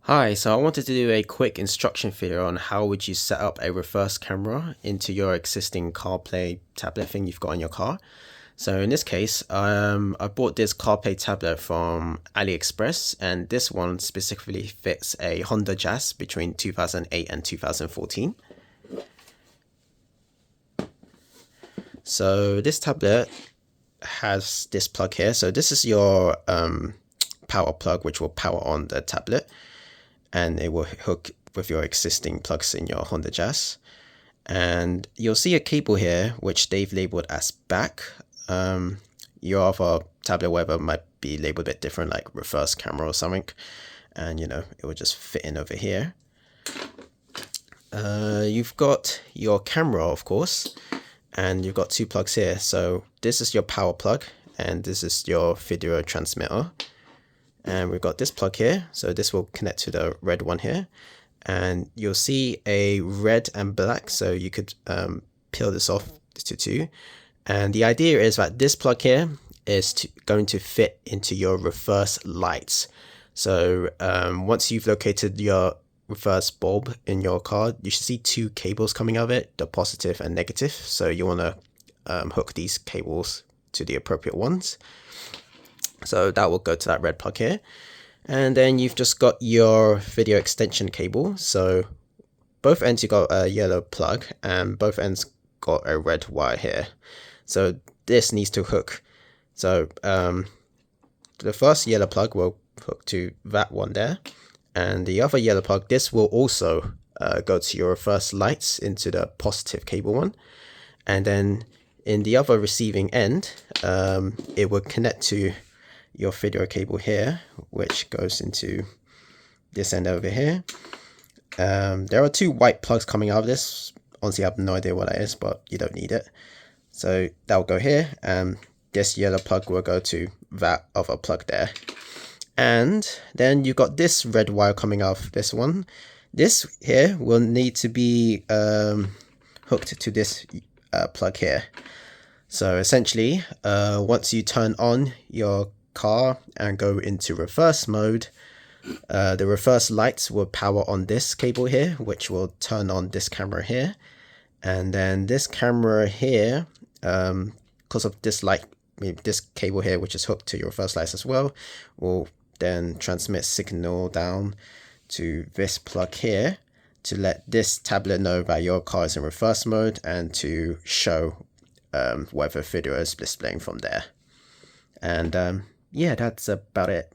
Hi, so I wanted to do a quick instruction video on how would you set up a reverse camera into your existing CarPlay tablet thing you've got on your car. So in this case, I bought this CarPlay tablet from AliExpress, and this one specifically fits a Honda Jazz between 2008 and 2014. So this tablet has this plug here. So this is your power plug, which will power on the tablet, and it will hook with your existing plugs in your Honda Jazz. And you'll see a cable here which they've labeled as back. Your other tablet, whatever, might be labeled a bit different, like reverse camera or something, and it will just fit in over here. You've got your camera, of course, and you've got two plugs here. So this is your power plug and this is your video transmitter. And we've got this plug here, so this will connect to the red one here, and you'll see a red and black, so you could peel this off to two. And the idea is that this plug here is going to fit into your reverse lights. So once you've located your reverse bulb in your car, you should see two cables coming out of it, the positive and negative. So you want to hook these cables to the appropriate ones. So that will go to that red plug here. And then you've just got your video extension cable. So both ends you got a yellow plug and both ends got a red wire here. So this needs to hook. So the first yellow plug will hook to that one there. And the other yellow plug, this will also go to your reverse lights into the positive cable one. And then in the other receiving end, it will connect to your video cable here, which goes into this end over here. There are two white plugs coming out of this. Honestly, I have no idea what that is, but you don't need it. So that will go here, and this yellow plug will go to that other plug there. And then you've got this red wire coming out of this one. This here will need to be hooked to this plug here. So essentially, once you turn on your car and go into reverse mode, the reverse lights will power on this cable here, which will turn on this camera here. And then this camera here, because of this light, this cable here, which is hooked to your reverse lights as well, will then transmit signal down to this plug here to let this tablet know that your car is in reverse mode and to show whatever video is displaying from there. And yeah, that's about it.